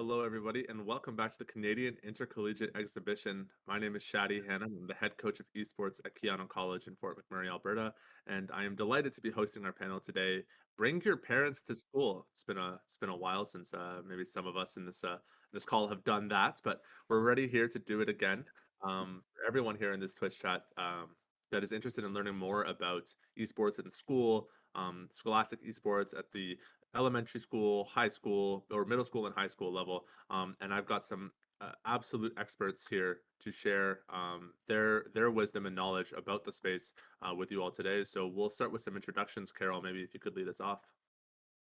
Hello, everybody, and welcome back to the Canadian Intercollegiate Exhibition. My name is Shadi Hanna. I'm the head coach of esports at Keanu College in Fort McMurray, Alberta, and I am delighted to be hosting our panel today. Bring your parents to school. It's been a while since maybe some of us in this call have done that, but we're ready here to do it again. For everyone here in this Twitch chat that is interested in learning more about esports in school, scholastic esports at the elementary school, high school, or middle school and high school level. And I've got some absolute experts here to share their wisdom and knowledge about the space with you all today. So we'll start with some introductions. Carol, maybe if you could lead us off.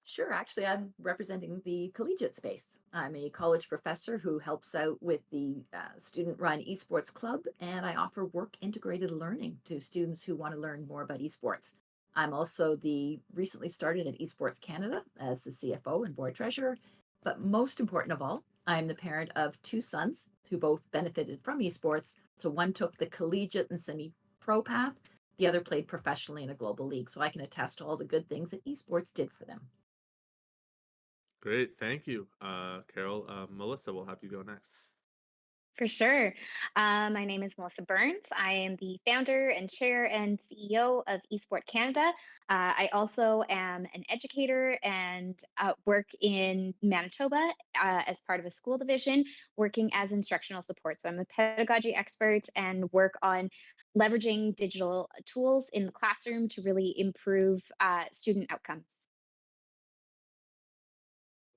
Sure. Actually, I'm representing the collegiate space. I'm a college professor who helps out with the student run esports club, and I offer work integrated learning to students who want to learn more about esports. I'm also the recently started at Esports Canada as the CFO and board treasurer. But most important of all, I'm the parent of two sons who both benefited from esports. So one took the collegiate and semi pro path, the other played professionally in a global league. So I can attest to all the good things that esports did for them. Great, thank you, Carol. Melissa, we'll have you go next. For sure. My name is Melissa Burns. I am the founder and chair and CEO of Esport Canada. I also am an educator and work in Manitoba as part of a school division, working as instructional support. So I'm a pedagogy expert and work on leveraging digital tools in the classroom to really improve student outcomes.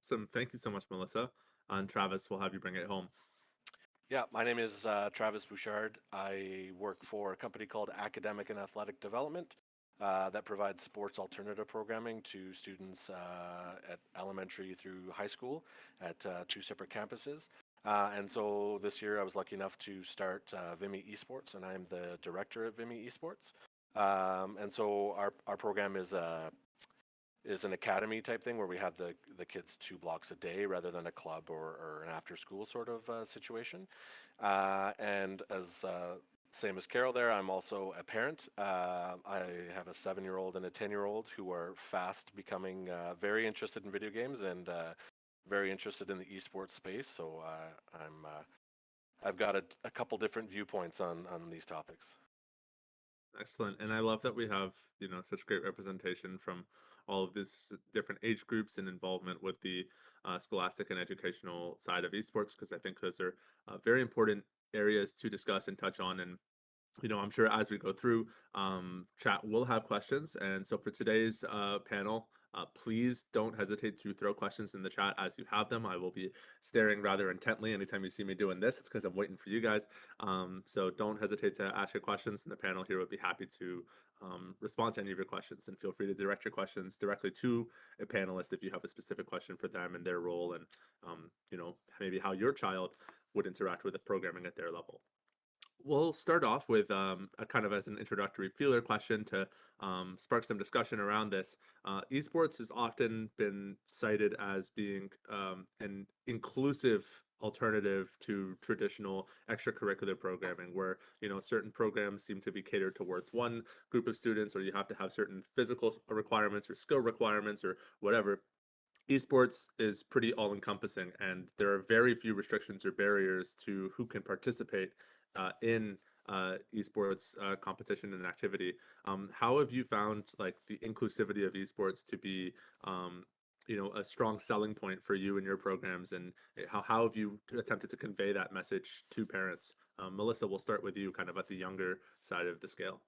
Awesome, thank you so much, Melissa. And Travis, we'll have you bring it home. Yeah, my name is Travis Bouchard. I work for a company called Academic and Athletic Development that provides sports alternative programming to students at elementary through high school at two separate campuses. And so this year I was lucky enough to start Vimy Esports, and I'm the director of Vimy Esports. And so our program is an academy type thing where we have the kids 2 blocks a day rather than a club or an after school sort of situation. And as same as Carol there, I'm also a parent. I have a 7-year-old and a 10-year-old who are fast becoming very interested in video games and very interested in the esports space. So I've got a couple different viewpoints on these topics. Excellent. And I love that we have, such great representation from all of these different age groups and involvement with the scholastic and educational side of esports, because I think those are very important areas to discuss and touch on. And I'm sure as we go through chat, we'll have questions. And so for today's panel, please don't hesitate to throw questions in the chat as you have them. I will be staring rather intently anytime you see me doing this. It's because I'm waiting for you guys. So don't hesitate to ask your questions, and the panel here would be happy to respond to any of your questions. And feel free to direct your questions directly to a panelist if you have a specific question for them and their role, and maybe how your child would interact with the programming at their level. We'll start off with a kind of as an introductory feeler question to spark some discussion around this. Esports has often been cited as being an inclusive alternative to traditional extracurricular programming, where certain programs seem to be catered towards one group of students, or you have to have certain physical requirements or skill requirements or whatever. Esports is pretty all encompassing, and there are very few restrictions or barriers to who can participate in esports competition and activity. How have you found like the inclusivity of esports to be a strong selling point for you and your programs, and how have you attempted to convey that message to parents? Melissa, we'll start with you kind of at the younger side of the scale.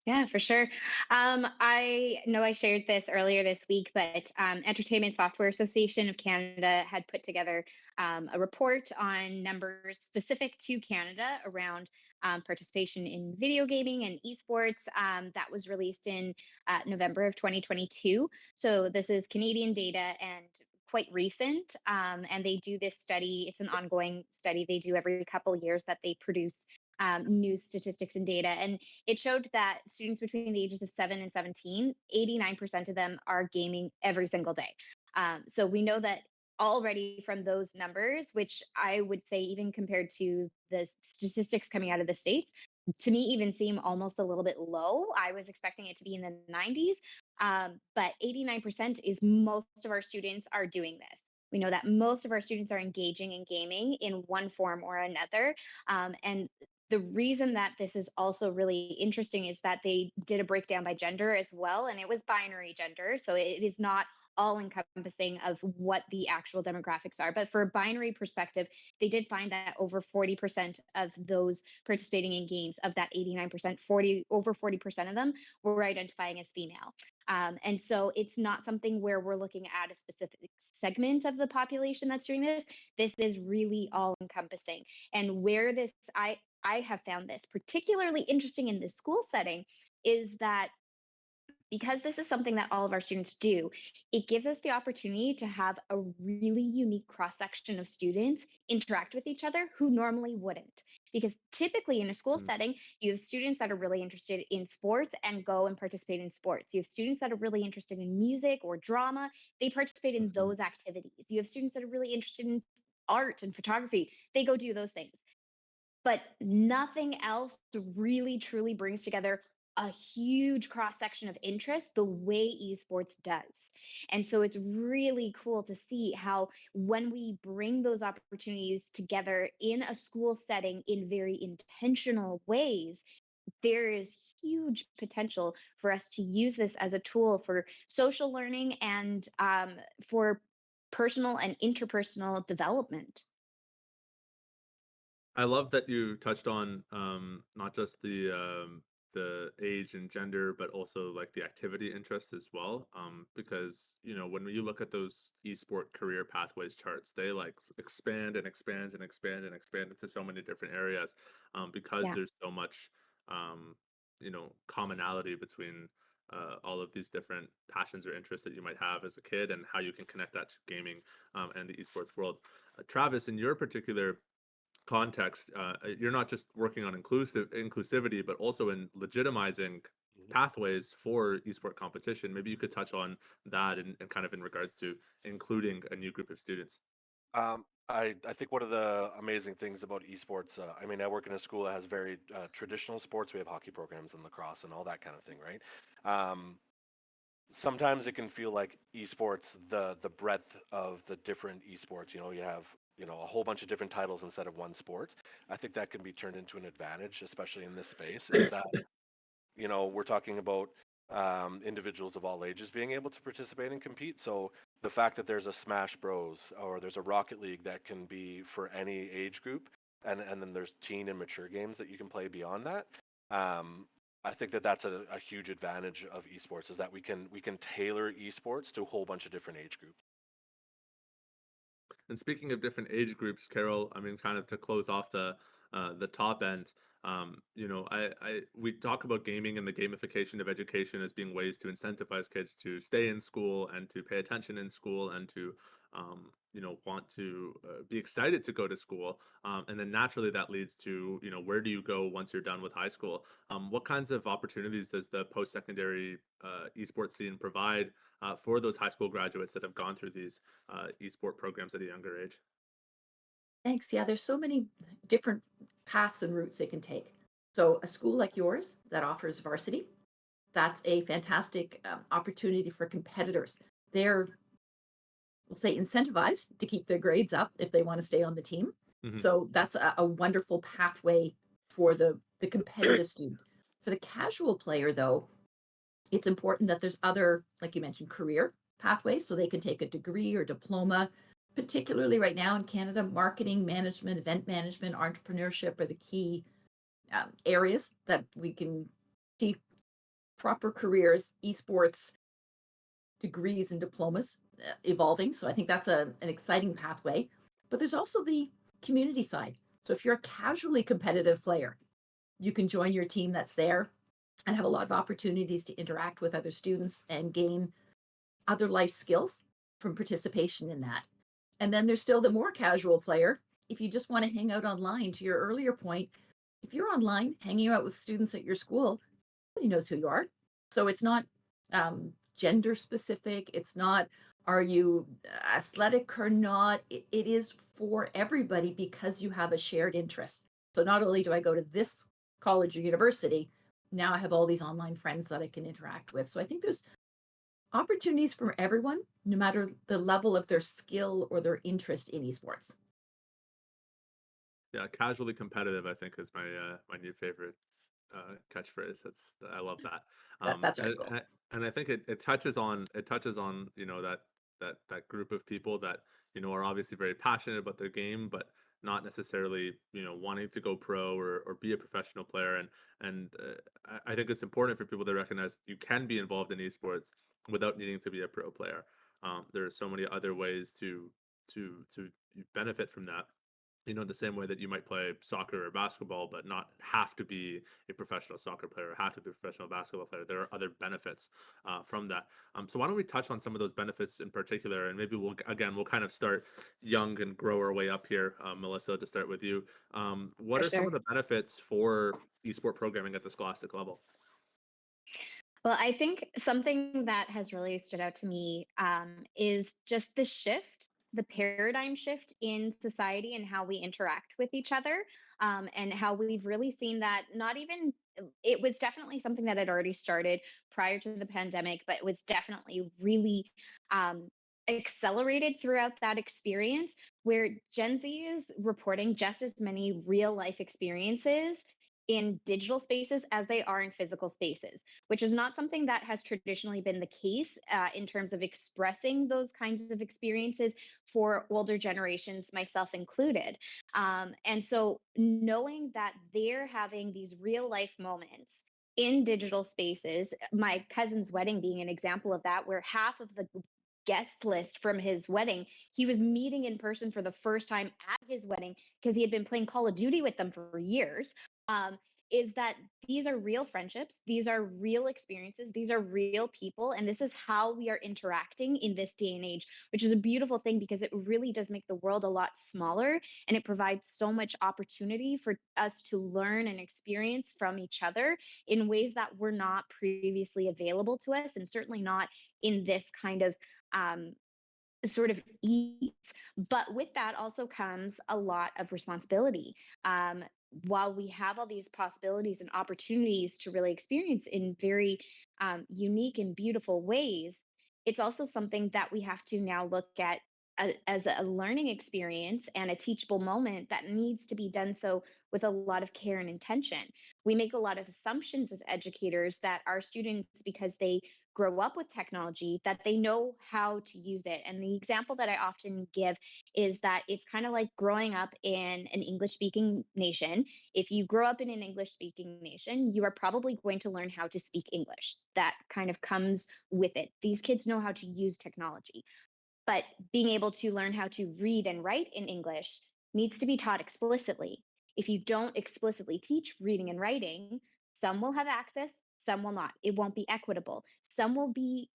Yeah, for sure. I know I shared this earlier this week, but Entertainment Software Association of Canada had put together a report on numbers specific to Canada around participation in video gaming and esports that was released in November of 2022. So this is Canadian data and quite recent. And they do this study. It's an ongoing study they do every couple of years that they produce news statistics and data. And it showed that students between the ages of 7 and 17, 89% of them are gaming every single day. So we know that already from those numbers, which I would say, even compared to the statistics coming out of the States, to me, even seem almost a little bit low. I was expecting it to be in the 90s, but 89% is most of our students are doing this. We know that most of our students are engaging in gaming in one form or another. And the reason that this is also really interesting is that they did a breakdown by gender as well, and it was binary gender. So it is not all encompassing of what the actual demographics are. But for a binary perspective, they did find that over 40% of those participating in games, of that 89%, over 40% of them were identifying as female. And so it's not something where we're looking at a specific segment of the population that's doing this. This is really all encompassing. And where I have found this particularly interesting in the school setting is that because this is something that all of our students do, it gives us the opportunity to have a really unique cross section of students interact with each other who normally wouldn't. Because typically in a school Mm. setting, you have students that are really interested in sports and go and participate in sports. You have students that are really interested in music or drama, they participate in Mhm. those activities. You have students that are really interested in art and photography, they go do those things, but nothing else really truly brings together a huge cross section of interest the way esports does. And so it's really cool to see how when we bring those opportunities together in a school setting in very intentional ways, there is huge potential for us to use this as a tool for social learning and for personal and interpersonal development. I love that you touched on not just the age and gender, but also like the activity interest as well. Because you know when you look at those esport career pathways charts, they like expand and expand and expand and expand into so many different areas. Because Yeah. there's so much commonality between all of these different passions or interests that you might have as a kid, and how you can connect that to gaming and the esports world. Travis, in your particular context, you're not just working on inclusivity, but also in legitimizing Mhm. pathways for esport competition. Maybe you could touch on that and kind of in regards to including a new group of students. I think one of the amazing things about esports, I mean, I work in a school that has very traditional sports. We have hockey programs and lacrosse and all that kind of thing, right? Um, Sometimes it can feel like esports, the breadth of the different esports. You have a whole bunch of different titles instead of one sport. I think that can be turned into an advantage, especially in this space. Is that we're talking about individuals of all ages being able to participate and compete. So the fact that there's a Smash Bros or there's a Rocket League that can be for any age group, and then there's teen and mature games that you can play beyond that. I think that that's a huge advantage of esports, is that we can tailor esports to a whole bunch of different age groups. And speaking of different age groups, Carol, I mean, kind of to close off the top end, we talk about gaming and the gamification of education as being ways to incentivize kids to stay in school and to pay attention in school and to want to be excited to go to school, and then naturally that leads to where do you go once you're done with high school? What kinds of opportunities does the post-secondary esports scene provide for those high school graduates that have gone through these esport programs at a younger age? Thanks. Yeah, there's so many different paths and routes they can take. So, a school like yours that offers varsity, that's a fantastic opportunity for competitors. They're, we'll say, incentivized to keep their grades up if they want to stay on the team. Hmm. So, that's a wonderful pathway for the competitive student. For the casual player, though, it's important that there's other, like you mentioned, career pathways so they can take a degree or diploma. Particularly right now in Canada, marketing, management, event management, entrepreneurship are the key areas that we can see proper careers, esports, degrees, and diplomas evolving. So I think that's an exciting pathway. But there's also the community side. So if you're a casually competitive player, you can join your team that's there and have a lot of opportunities to interact with other students and gain other life skills from participation in that. And then there's still the more casual player. If you just want to hang out online, to your earlier point, if you're online hanging out with students at your school, nobody knows who you are. So it's not gender specific. It's not, are you athletic or not? It is for everybody because you have a shared interest. So not only do I go to this college or university, now I have all these online friends that I can interact with. So I think there's Opportunities for everyone, no matter the level of their skill or their interest in esports. Yeah, casually competitive, I think, is my new favorite catchphrase. I love that. That Um, that's our and, school. and and I think it touches on that group of people that are obviously very passionate about their game, but not necessarily wanting to go pro or be a professional player. And I think it's important for people to recognize you can be involved in esports without needing to be a pro player. There are so many other ways to benefit from that, the same way that you might play soccer or basketball, but not have to be a professional soccer player or have to be a professional basketball player. There are other benefits from that. So why don't we touch on some of those benefits in particular, and maybe we'll kind of start young and grow our way up here. Melissa, to start with you, what For are some of sure. the benefits for esport programming at the scholastic level? Well, I think something that has really stood out to me is just the shift, the paradigm shift in society and how we interact with each other, and how we've really seen that not even, it was definitely something that had already started prior to the pandemic, but it was definitely really um, accelerated throughout that experience where Gen Z is reporting just as many real life experiences in digital spaces as they are in physical spaces, which is not something that has traditionally been the case in terms of expressing those kinds of experiences for older generations, myself included. And so, knowing that they're having these real life moments in digital spaces, my cousin's wedding being an example of that, where half of the guest list from his wedding, he was meeting in person for the first time at his wedding because he had been playing Call of Duty with them for years. Um, is that these are real friendships, these are real experiences, these are real people, and this is how we are interacting in this day and age, which is a beautiful thing because it really does make the world a lot smaller, and it provides so much opportunity for us to learn and experience from each other in ways that were not previously available to us, and certainly not in this kind of um, sort of ease. But with that also comes a lot of responsibility. Um, while we have all these possibilities and opportunities to really experience in very unique and beautiful ways, it's also something that we have to now look at as a learning experience and a teachable moment that needs to be done so with a lot of care and intention. We make a lot of assumptions as educators that our students, because they grow up with technology, that they know how to use it. And the example that I often give is that it's kind of like growing up in an English speaking nation. If you grow up in an English speaking nation, you are probably going to learn how to speak English. That kind of comes with it. These kids know how to use technology, but being able to learn how to read and write in English needs to be taught explicitly. If you don't explicitly teach reading and writing, some will have access, some will not. It won't be equitable. Some will be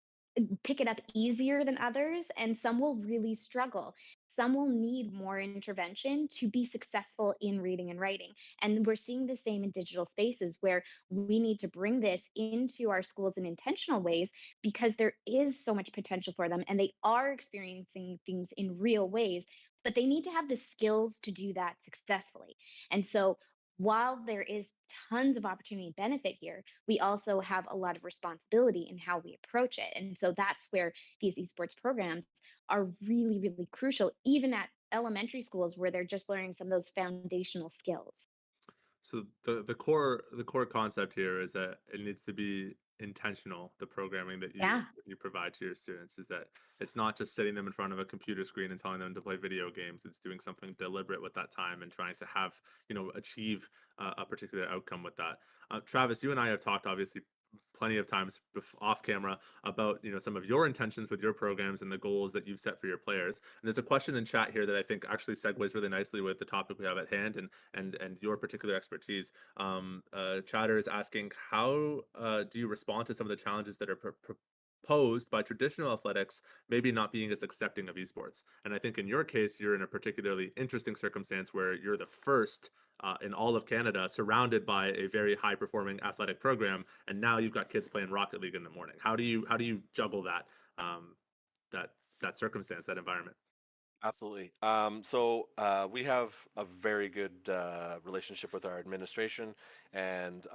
pick it up easier than others, and some will really struggle. Some will need more intervention to be successful in reading and writing. And we're seeing the same in digital spaces where we need to bring this into our schools in intentional ways because there is so much potential for them and they are experiencing things in real ways, but they need to have the skills to do that successfully. And so, while there is tons of opportunity and benefit here, we also have a lot of responsibility in how we approach it. And so that's where these esports programs are really, really crucial, even at elementary schools where they're just learning some of those foundational skills. So the core concept here is that it needs to be intentional. The programming that you Yeah. that you provide to your students is that it's not just sitting them in front of a computer screen and telling them to play video games. It's doing something deliberate with that time and trying to have achieve a particular outcome with that. Travis, you and I have talked obviously plenty of times off camera about some of your intentions with your programs and the goals that you've set for your players. And there's a question in chat here that I think actually segues really nicely with the topic we have at hand and your particular expertise. Chatter is asking, how do you respond to some of the challenges that are posed by traditional athletics maybe not being as accepting of esports? And I think in your case, you're in a particularly interesting circumstance where you're the first in all of Canada surrounded by a very high performing athletic program, and now you've got kids playing Rocket League in the morning. How do you juggle that um, that circumstance, that environment? Absolutely. We have a very good relationship with our administration, and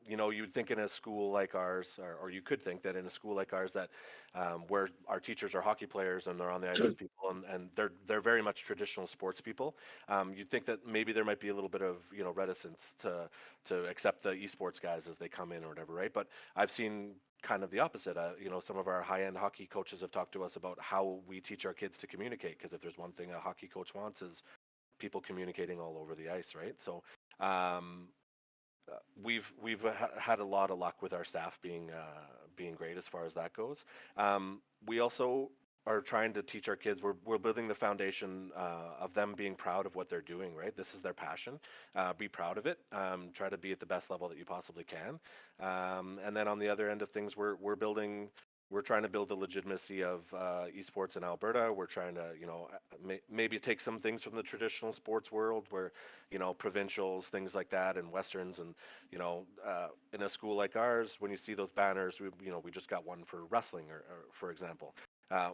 you'd think in a school like ours, or you could think that in a school like ours, that where our teachers are hockey players and they're on the ice with people, and they're very much traditional sports people. You'd think that maybe there might be a little bit of reticence to accept the esports guys as they come in or whatever, right? But I've seen kind of the opposite. Some of our high-end hockey coaches have talked to us about how we teach our kids to communicate. Because if there's one thing a hockey coach wants is people communicating all over the ice, right? So um, we've had a lot of luck with our staff being great as far as that goes. We also are trying to teach our kids. We're building the foundation of them being proud of what they're doing. Right, this is their passion. Be proud of it. Try to be at the best level that you possibly can. And then on the other end of things, we're trying to build the legitimacy of esports in Alberta. We're trying to, maybe take some things from the traditional sports world, where, provincials, things like that, and westerns, and in a school like ours, when you see those banners, we just got one for wrestling, or for example.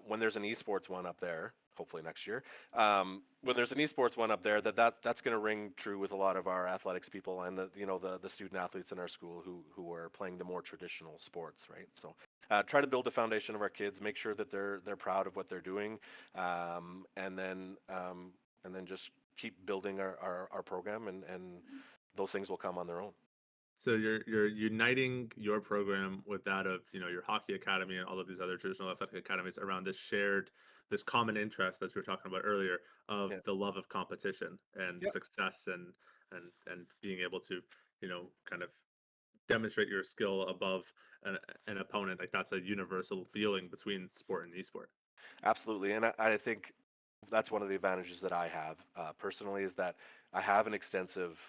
When there's an esports one up there, hopefully next year, when there's an esports one up there, that's going to ring true with a lot of our athletics people and the student athletes in our school who are playing the more traditional sports, right? So try to build a foundation of our kids, make sure that they're proud of what they're doing, and then just keep building our program, and those things will come on their own. So you're uniting your program with that of your hockey academy and all of these other traditional athletic academies around this common interest, as we were talking about earlier, of Yeah. the love of competition and Yep. success, and being able to kind of demonstrate your skill above an opponent. Like, that's a universal feeling between sport and esport. Absolutely, and I think that's one of the advantages that I have personally, is that I have an extensive,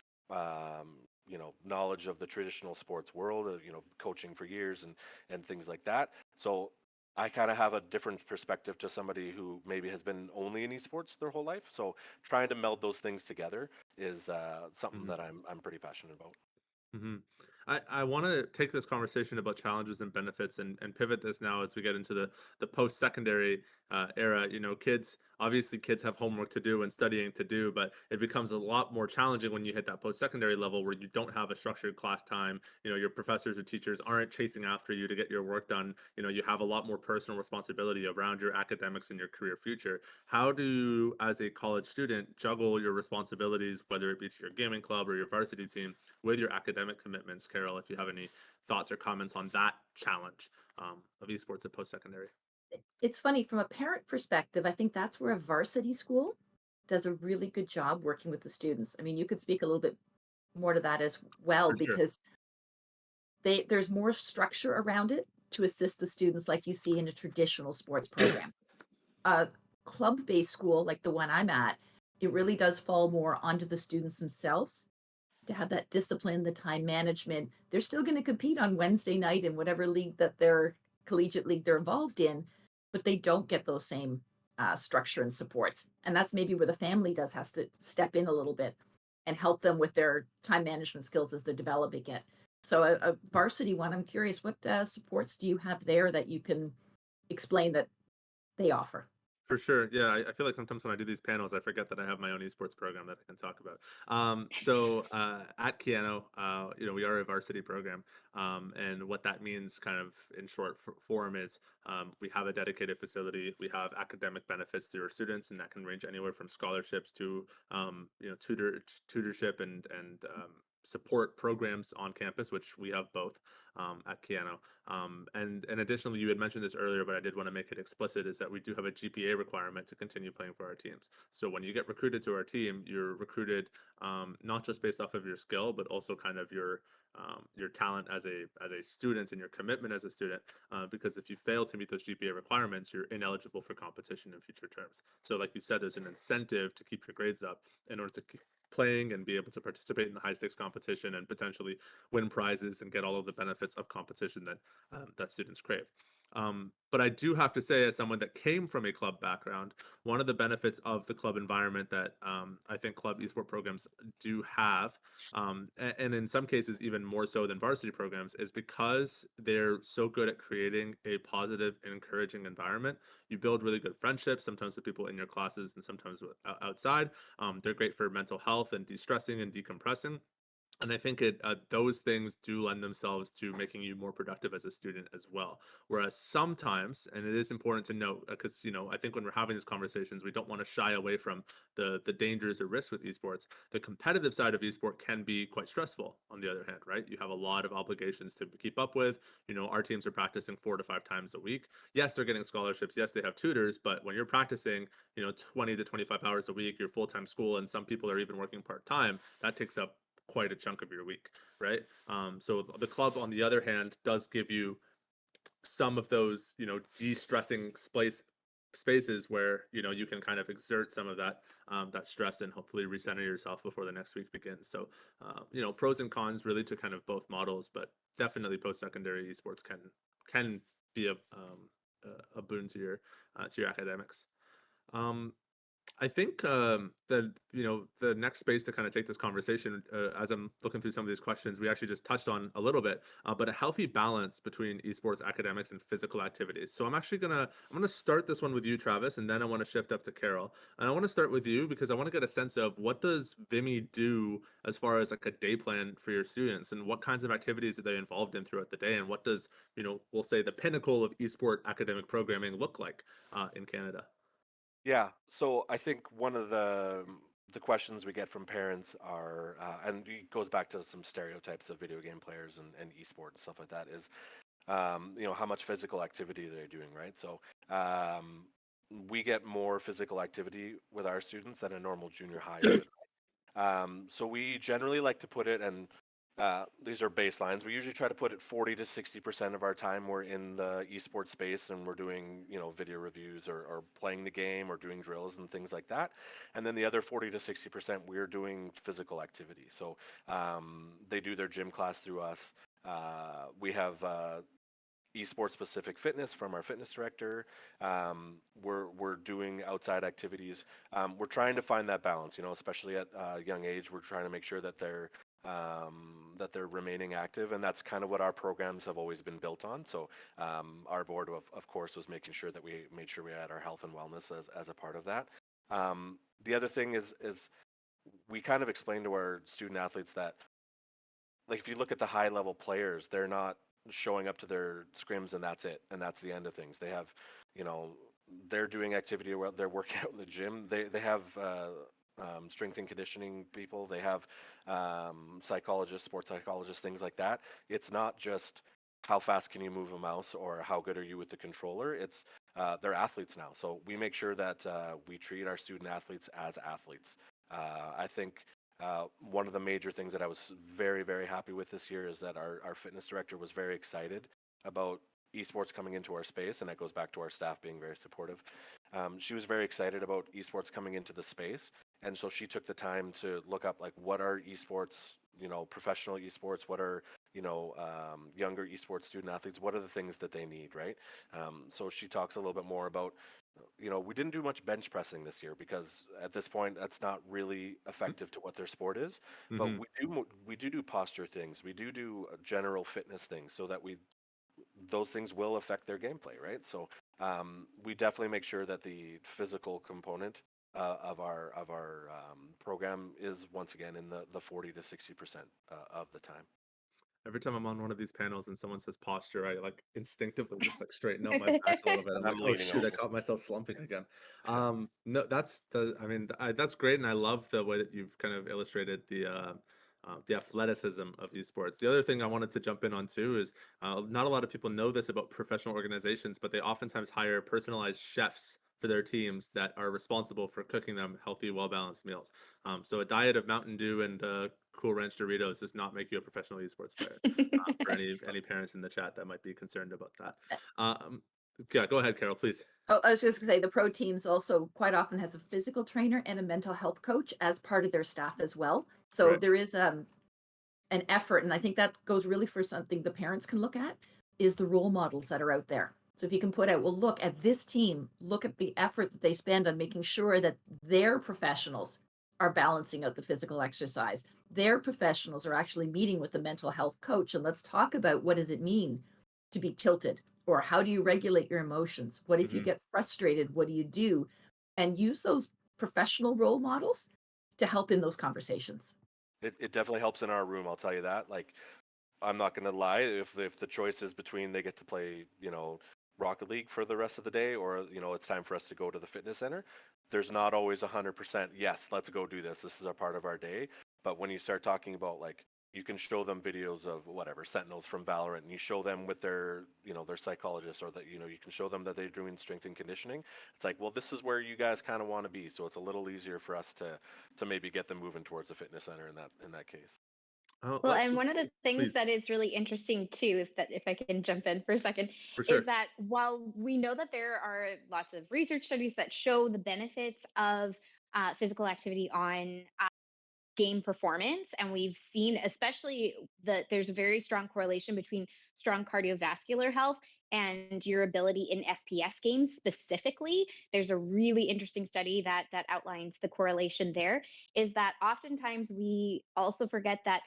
knowledge of the traditional sports world, coaching for years and things like that. So I kind of have a different perspective to somebody who maybe has been only in esports their whole life. So trying to meld those things together is something Mhm. that I'm pretty passionate about. hmm I want to take this conversation about challenges and benefits, and pivot this now as we get into the post-secondary era. Kids have homework to do and studying to do, but it becomes a lot more challenging when you hit that post-secondary level, where you don't have a structured class time. Your professors or teachers aren't chasing after you to get your work done. You have a lot more personal responsibility around your academics and your career future. How do you, as a college student, juggle your responsibilities, whether it be to your gaming club or your varsity team, with your academic commitments? Carol, if you have any thoughts or comments on that challenge of esports at post-secondary. It's funny from a parent perspective, I think that's where a varsity school does a really good job working with the students. I mean, you could speak a little bit more to that as well, For sure. because there's more structure around it to assist the students like you see in a traditional sports program. A club-based school like the one I'm at, it really does fall more onto the students themselves to have that discipline, the time management. They're still going to compete on Wednesday night in whatever league that their collegiate league they're involved in, but they don't get those same structure and supports. And that's maybe where the family has to step in a little bit and help them with their time management skills as they're developing it. So a varsity one, I'm curious, what supports do you have there that you can explain that they offer? For sure. Yeah, I feel like sometimes when I do these panels, I forget that I have my own esports program that I can talk about. At Keano, we are a varsity program. And what that means, kind of in short form, is we have a dedicated facility. We have academic benefits to our students, and that can range anywhere from scholarships to tutorship and support programs on campus, which we have both at Keano. And additionally, you had mentioned this earlier, but I did want to make it explicit, is that we do have a GPA requirement to continue playing for our teams. So when you get recruited to our team, you're recruited not just based off of your skill, but also kind of your talent as a student and your commitment as a student. Because if you fail to meet those GPA requirements, you're ineligible for competition in future terms. So, like you said, there's an incentive to keep your grades up in order to keep playing and be able to participate in the high stakes competition and potentially win prizes and get all of the benefits of competition that students crave. But I do have to say, as someone that came from a club background, one of the benefits of the club environment that I think club esport programs do have, and in some cases even more so than varsity programs, is because they're so good at creating a positive and encouraging environment. You build really good friendships, sometimes with people in your classes and sometimes outside. They're great for mental health and de-stressing and decompressing. And I think those things do lend themselves to making you more productive as a student as well. Whereas sometimes, and it is important to note, because I think when we're having these conversations, we don't want to shy away from the dangers or risks with esports. The competitive side of esport can be quite stressful. On the other hand, right? You have a lot of obligations to keep up with. Our teams are practicing 4 to 5 times a week. Yes, they're getting scholarships. Yes, they have tutors. But when you're practicing, 20 to 25 hours a week, your full-time school, and some people are even working part-time, that takes up quite a chunk of your week, right? So the club, on the other hand, does give you some of those, de-stressing spaces where you can kind of exert some of that stress and hopefully recenter yourself before the next week begins. So pros and cons really to kind of both models, but definitely post-secondary esports can be a boon to your academics. I think that the next space to kind of take this conversation, as I'm looking through some of these questions, we actually just touched on a little bit, but a healthy balance between esports, academics, and physical activities. So I'm gonna start this one with you, Travis, and then I want to shift up to Carol. And I want to start with you because I want to get a sense of what does Vimy do as far as like a day plan for your students, and what kinds of activities are they involved in throughout the day, and what does we'll say the pinnacle of esport academic programming look like in Canada. Yeah, so I think one of the questions we get from parents are, and it goes back to some stereotypes of video game players and esport and stuff like that, is how much physical activity they're doing, right? So we get more physical activity with our students than a normal junior high would. So we generally like to put it, and these are baselines. We usually try to put it 40 to 60% of our time we're in the esports space and we're doing, video reviews or playing the game or doing drills and things like that. And then the other 40 to 60% we're doing physical activity. So they do their gym class through us. We have esports specific fitness from our fitness director. We're doing outside activities. We're trying to find that balance, especially at a young age. We're trying to make sure that they're remaining active, and that's kind of what our programs have always been built on. So our board, of course, was making sure that we made sure we had our health and wellness as a part of that. The other thing is we kind of explain to our student athletes that, like, if you look at the high level players, they're not showing up to their scrims and that's it, and that's the end of things. They have, they're doing activity where they're working out in the gym. They have strength and conditioning people. They have psychologists, sports psychologists, things like that. It's not just how fast can you move a mouse or how good are you with the controller. It's they're athletes now. So we make sure that we treat our student athletes as athletes. I think one of the major things that I was very, very happy with this year is that our fitness director was very excited about esports coming into our space, and that goes back to our staff being very supportive. She was very excited about esports coming into the space, and so she took the time to look up, like, what are esports, professional esports, what are younger esports student athletes, what are the things that they need, right? So she talks a little bit more about, we didn't do much bench pressing this year because at this point that's not really effective to what their sport is. But Mm-hmm. we do posture things. We do general fitness things so that those things will affect their gameplay, right? So we definitely make sure that the physical component of our program is once again in the 40 to 60% of the time. Every time I'm on one of these panels and someone says posture, I like instinctively just like straighten out my back a little bit. I'm And like, I'm oh leaning shoot, I over. caught myself slumping again. No, I mean, that's great, and I love the way that you've kind of illustrated the athleticism of esports. The other thing I wanted to jump in on too is not a lot of people know this about professional organizations, but they oftentimes hire personalized chefs for their teams that are responsible for cooking them healthy, well-balanced meals. So a diet of Mountain Dew and Cool Ranch Doritos does not make you a professional esports player. For any parents in the chat that might be concerned about that. Um, yeah, go ahead, Carol, please. Oh, I was just gonna say the pro teams also quite often has a physical trainer and a mental health coach as part of their staff as well. So Right. there is an effort, and I think that goes really for something the parents can look at is the role models that are out there. So if you can put out, well, look at this team, look at the effort that they spend on making sure that their professionals are balancing out the physical exercise. Their professionals are actually meeting with the mental health coach. And let's talk about, what does it mean to be tilted? Or how do you regulate your emotions? What if you Mhm. get frustrated? What do you do? And use those professional role models to help in those conversations. It definitely helps in our room, I'll tell you that. Like, I'm not gonna lie, if the choice is between they get to play, Rocket League for the rest of the day, or it's time for us to go to the fitness center, there's not always 100% yes, let's go do this. This is a part of our day. But when you start talking about, like, you can show them videos of whatever Sentinels from Valorant, and you show them with their psychologist, or that you can show them that they're doing strength and conditioning. It's like, well, this is where you guys kind of want to be, so it's a little easier for us to maybe get them moving towards the fitness center in that case. Oh, Well, and one of the things please, that is really interesting too, if I can jump in for a second, for is sure. that while we know that there are lots of research studies that show the benefits of physical activity on game performance, and we've seen especially that there's a very strong correlation between strong cardiovascular health and your ability in FPS games specifically. There's a really interesting study that outlines the correlation there. Is that oftentimes we also forget that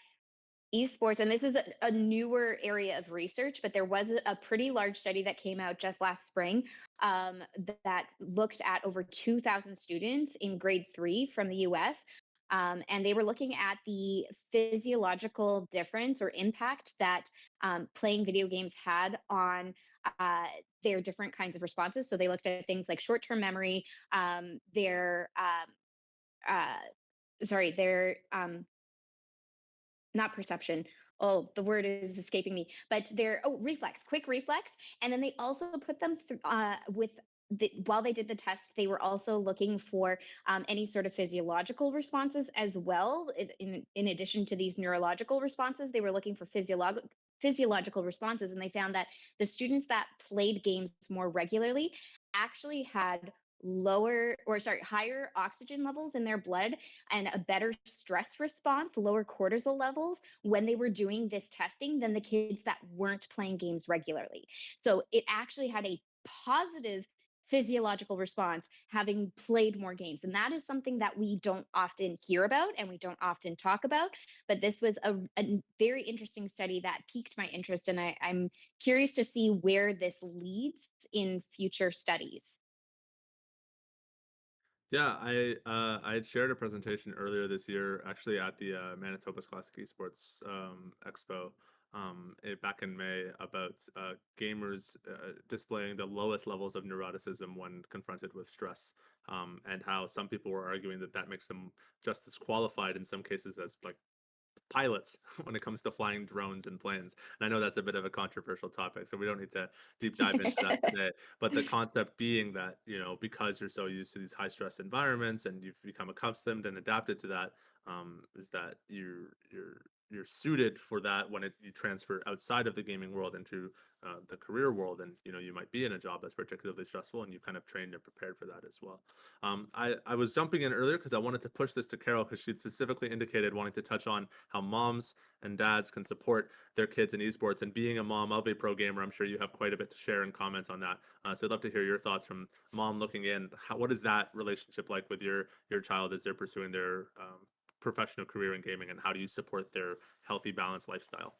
esports, and this is a newer area of research, but there was a pretty large study that came out just last spring, um, that looked at over 2,000 students in grade 3 from the US. And they were looking at the physiological difference or impact that playing video games had on uh, their different kinds of responses. So they looked at things like short term memory, their, their not perception. Oh, the word is escaping me. But they're reflex, quick reflex, and then they also put them through with. While they did the test, they were also looking for any sort of physiological responses as well. In addition to these neurological responses, they were looking for physiological responses, and they found that the students that played games more regularly actually had higher oxygen levels in their blood and a better stress response, lower cortisol levels when they were doing this testing than the kids that weren't playing games regularly. So it actually had a positive physiological response having played more games. And that is something that we don't often hear about and we don't often talk about. But this was a very interesting study that piqued my interest. And I'm curious to see where this leads in future studies. Yeah, I had shared a presentation earlier this year, actually at the Manitoba's Classic Esports Expo, back in May, about gamers displaying the lowest levels of neuroticism when confronted with stress, and how some people were arguing that that makes them just as qualified in some cases as like pilots when it comes to flying drones and planes. And I know that's a bit of a controversial topic, so we don't need to deep dive into that today. But the concept being that, because you're so used to these high stress environments and you've become accustomed and adapted to that, is that you're suited for that when you transfer outside of the gaming world into the career world, and you might be in a job that's particularly stressful, and you kind of trained and prepared for that as well. I was jumping in earlier because I wanted to push this to Carol, because she'd specifically indicated wanting to touch on how moms and dads can support their kids in esports. And being a mom of a pro gamer, I'm sure you have quite a bit to share and comments on that. So I'd love to hear your thoughts from mom looking in. What is that relationship like with your child as they're pursuing their professional career in gaming, and how do you support their healthy, balanced lifestyle?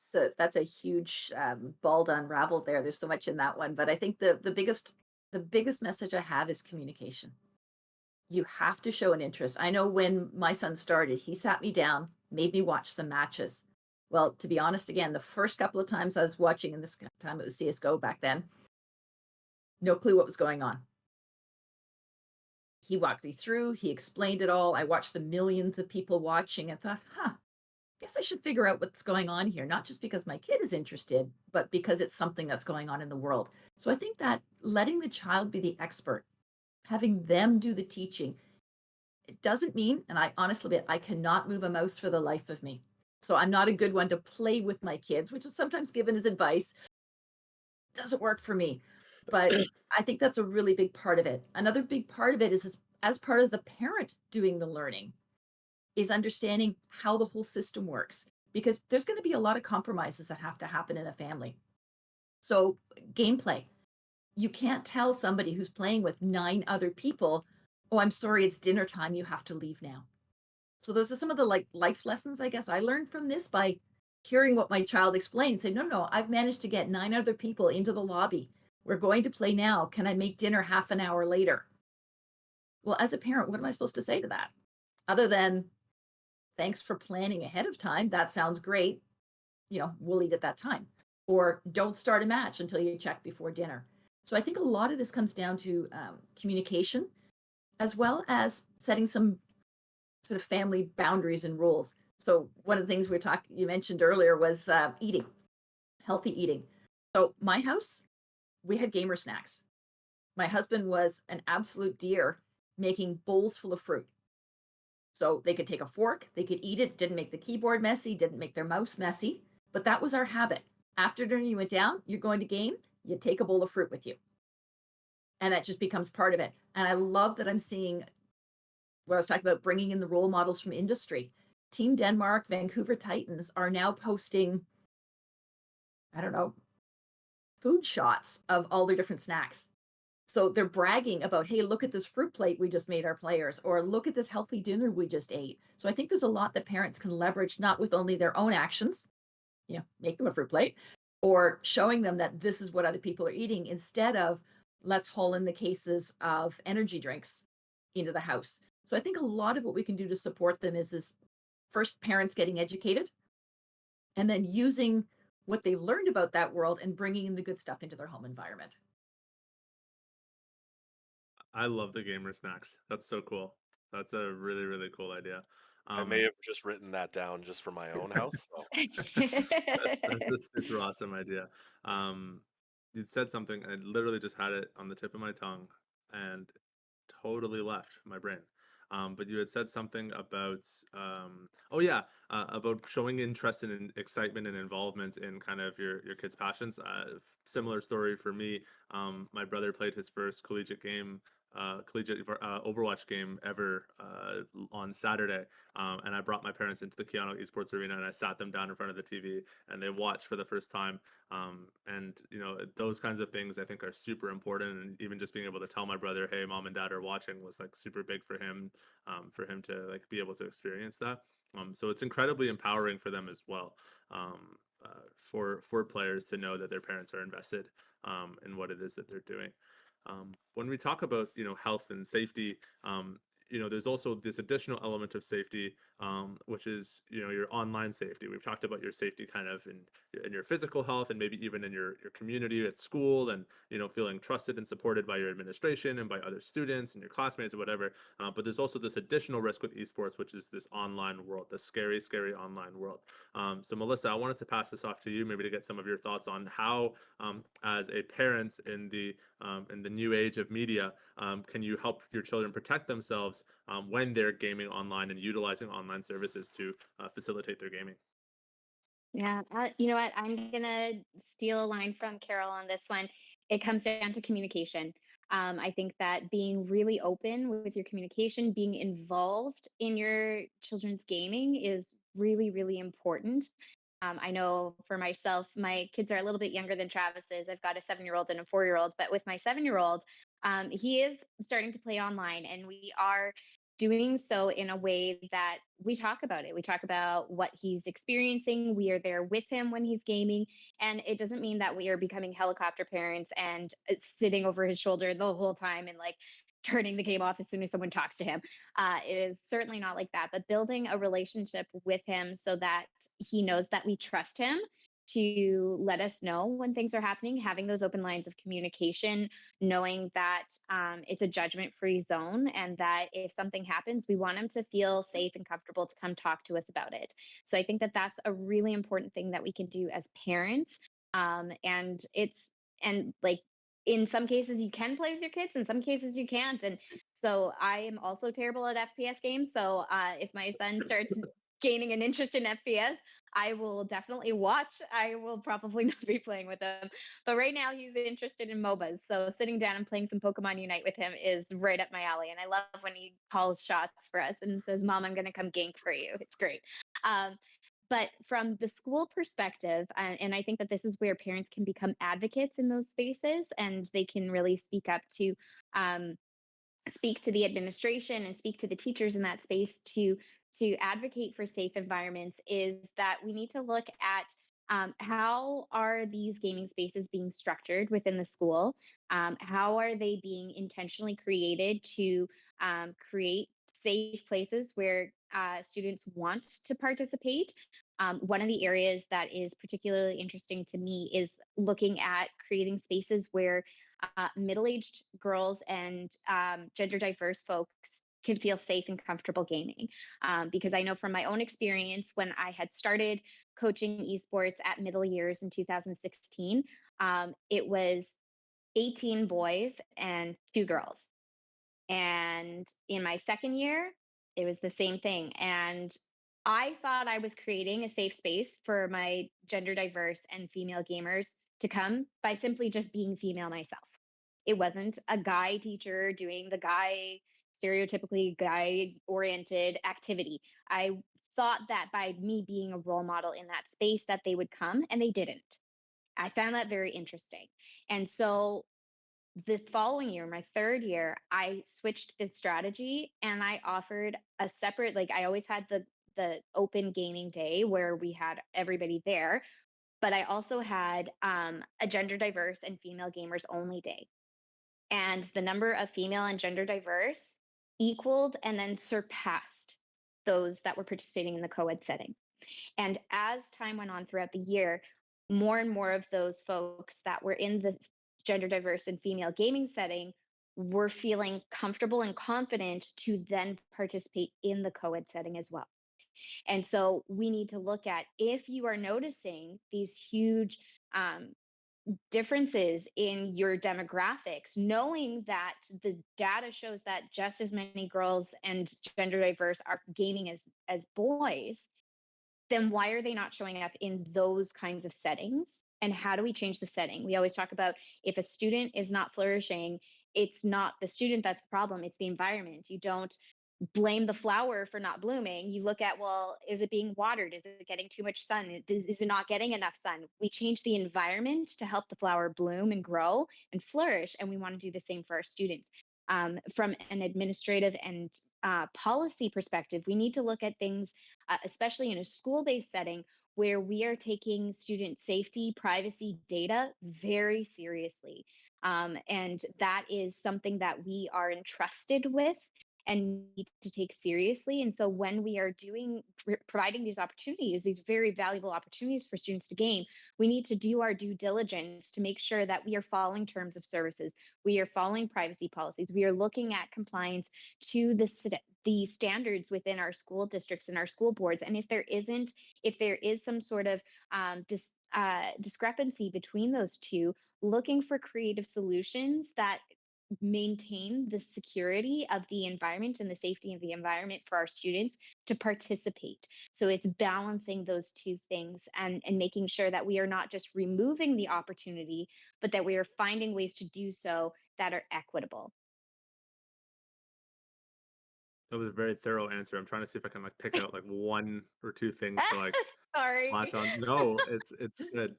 So that's a huge ball to unravel there. There's so much in that one, but I think the biggest message I have is communication. You have to show an interest. I know when my son started, he sat me down, made me watch some matches. Well, to be honest, again, the first couple of times I was watching, and this time it was CS:GO back then, no clue what was going on. He walked me through, he explained it all. I watched the millions of people watching and thought, guess I should figure out what's going on here, not just because my kid is interested, but because it's something that's going on in the world. So I think that letting the child be the expert, having them do the teaching, it doesn't mean, and I honestly, I cannot move a mouse for the life of me. So I'm not a good one to play with my kids, which is sometimes given as advice. Doesn't work for me. But I think that's a really big part of it. Another big part of it is as part of the parent doing the learning, is understanding how the whole system works, because there's going to be a lot of compromises that have to happen in a family. So gameplay, you can't tell somebody who's playing with 9 other people, oh, I'm sorry, it's dinner time, you have to leave now. So those are some of the like life lessons I guess I learned from this by hearing what my child explained and say, no, I've managed to get 9 other people into the lobby. We're going to play now. Can I make dinner half an hour later? Well, as a parent, what am I supposed to say to that? Other than thanks for planning ahead of time. That sounds great. We'll eat at that time. Or don't start a match until you check before dinner. So I think a lot of this comes down to communication, as well as setting some sort of family boundaries and rules. So one of the things you mentioned earlier was eating, healthy eating. So my house, we had gamer snacks. My husband was an absolute dear making bowls full of fruit. So they could take a fork, they could eat it, didn't make the keyboard messy, didn't make their mouse messy, but that was our habit. After dinner, you went down, you're going to game, you take a bowl of fruit with you. And that just becomes part of it. And I love that I'm seeing what I was talking about, bringing in the role models from industry. Team Denmark, Vancouver Titans are now posting, I don't know, food shots of all their different snacks. So they're bragging about, hey, look at this fruit plate we just made our players, or look at this healthy dinner we just ate. So I think there's a lot that parents can leverage, not with only their own actions, make them a fruit plate, or showing them that this is what other people are eating, instead of let's haul in the cases of energy drinks into the house. So I think a lot of what we can do to support them is first parents getting educated, and then using what they've learned about that world and bringing in the good stuff into their home environment. I love the gamer snacks. That's so cool. That's a really, really cool idea. I may have just written that down just for my own house. So That's a super awesome idea. Um, you said something, I literally just had it on the tip of my tongue and totally left my brain. But you had said something about, oh yeah, about showing interest and excitement and involvement in kind of your kids' passions. Similar story for me. My brother played his first collegiate Overwatch game ever on Saturday, and I brought my parents into the Keanu Esports Arena and I sat them down in front of the TV and they watched for the first time. And those kinds of things I think are super important, and even just being able to tell my brother, hey, mom and dad are watching, was like super big for him to like be able to experience that. So it's incredibly empowering for them as well, for players to know that their parents are invested in what it is that they're doing. When we talk about health and safety, there's also this additional element of safety, which is your online safety. We've talked about your safety kind of in your physical health, and maybe even in your community at school, and feeling trusted and supported by your administration and by other students and your classmates or whatever. But there's also this additional risk with esports, which is this online world, the scary, scary online world. So Melissa, I wanted to pass this off to you, maybe to get some of your thoughts on how, as a parent in the new age of media, can you help your children protect themselves when they're gaming online and utilizing online services to facilitate their gaming? Yeah, you know what? I'm gonna steal a line from Carol on this one. It comes down to communication. I think that being really open with your communication, being involved in your children's gaming is really, really important. I know for myself, my kids are a little bit younger than Travis's. I've got a 7-year-old and a 4-year-old, but with my 7-year-old, he is starting to play online, and we are doing so in a way that we talk about it. We talk about what he's experiencing. We are there with him when he's gaming. And it doesn't mean that we are becoming helicopter parents and sitting over his shoulder the whole time and like turning the game off as soon as someone talks to him. It is certainly not like that, but building a relationship with him so that he knows that we trust him to let us know when things are happening, having those open lines of communication, knowing that it's a judgment free zone, and that if something happens, we want them to feel safe and comfortable to come talk to us about it. So I think that that's a really important thing that we can do as parents. And like in some cases you can play with your kids, in some cases you can't. And so I am also terrible at FPS games. So if my son starts gaining an interest in FPS, I will definitely watch. I will probably not be playing with him. But right now he's interested in MOBAs. So sitting down and playing some Pokemon Unite with him is right up my alley. And I love when he calls shots for us and says, Mom, I'm going to come gank for you. It's great. Um, But from the school perspective, and I think that this is where parents can become advocates in those spaces, and they can really um, speak to the administration and speak to the teachers in that space to advocate for safe environments, is that we need to look at how are these gaming spaces being structured within the school? How are they being intentionally created to create safe places where students want to participate? One of the areas that is particularly interesting to me is looking at creating spaces where middle-aged girls and gender diverse folks can feel safe and comfortable gaming. Because I know from my own experience, when I had started coaching esports at middle years in 2016, it was 18 boys and 2 girls. And in my second year, it was the same thing. And I thought I was creating a safe space for my gender diverse and female gamers to come by simply just being female myself. It wasn't a guy teacher doing the stereotypically guy oriented activity. I thought that by me being a role model in that space that they would come, and they didn't. I found that very interesting. And so the following year, my third year, I switched the strategy and I offered a separate, like I always had the open gaming day where we had everybody there, but I also had a gender diverse and female gamers only day. And the number of female and gender diverse equaled and then surpassed those that were participating in the co-ed setting. And as time went on throughout the year, more and more of those folks that were in the gender diverse and female gaming setting were feeling comfortable and confident to then participate in the co ed setting as well. And so we need to look at, if you are noticing these huge differences in your demographics, knowing that the data shows that just as many girls and gender diverse are gaming as boys, then why are they not showing up in those kinds of settings? And how do we change the setting? We always talk about, if a student is not flourishing, it's not the student that's the problem, it's the environment. You don't blame the flower for not blooming. You look at, well, is it being watered? Is it getting too much sun? Is it not getting enough sun? We change the environment to help the flower bloom and grow and flourish. And we want to do the same for our students. From an administrative and policy perspective, we need to look at things, especially in a school-based setting, where we are taking student safety, privacy data very seriously. And that is something that we are entrusted with and need to take seriously. And so when we are providing these opportunities, these very valuable opportunities for students to gain, we need to do our due diligence to make sure that we are following terms of services, we are following privacy policies, we are looking at compliance to the standards within our school districts and our school boards. And if there is some sort of discrepancy between those two, looking for creative solutions that maintain the security of the environment and the safety of the environment for our students to participate. So it's balancing those two things, and making sure that we are not just removing the opportunity, but that we are finding ways to do so that are equitable. That was a very thorough answer. I'm trying to see if I can like pick out like one or two things to like Sorry. latch on. No, it's good.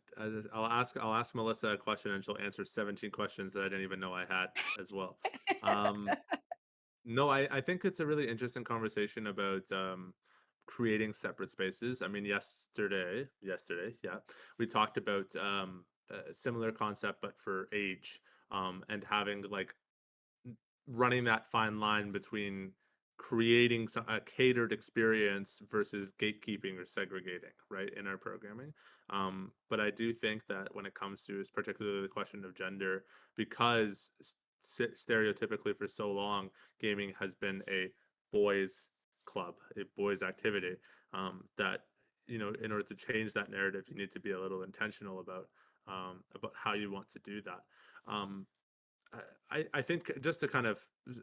I'll ask Melissa a question and she'll answer 17 questions that I didn't even know I had as well. Um, no, I think it's a really interesting conversation about creating separate spaces. I mean, yesterday, yeah, we talked about a similar concept but for age, and having like running that fine line between creating a catered experience versus gatekeeping or segregating, right, in our programming. But I do think that when it comes to particularly the question of gender, because stereotypically for so long, gaming has been a boys club, a boys activity, that, in order to change that narrative, you need to be a little intentional about how you want to do that. Um, I think just to kind of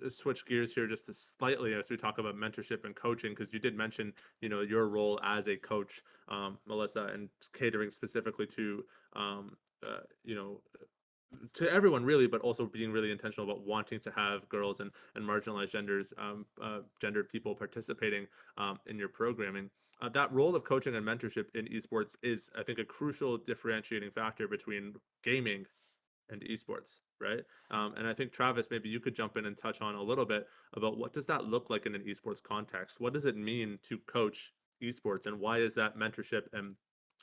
switch gears here just to slightly as we talk about mentorship and coaching, because you did mention, your role as a coach, Melissa, and catering specifically to, um, you know, to everyone really, but also being really intentional about wanting to have girls and marginalized gendered people participating in your programming. that role of coaching and mentorship in esports is, I think, a crucial differentiating factor between gaming and esports, right? And I think Travis, maybe you could jump in and touch on a little bit about what does that look like in an esports context? What does it mean to coach esports, and why is that mentorship and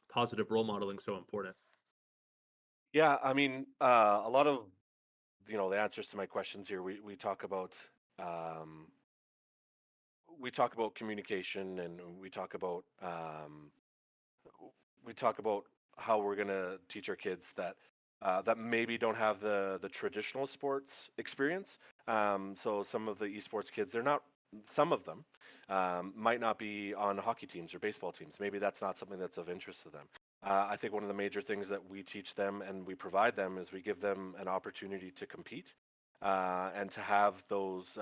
positive role modeling so important? Yeah, I mean, a lot of the answers to my questions here. We talk about um, communication, and we talk about how we're going to teach our kids that that maybe don't have the traditional sports experience. So some of the esports kids, some of them might not be on hockey teams or baseball teams. Maybe that's not something that's of interest to them. I think one of the major things that we teach them and we provide them is we give them an opportunity to compete and to have those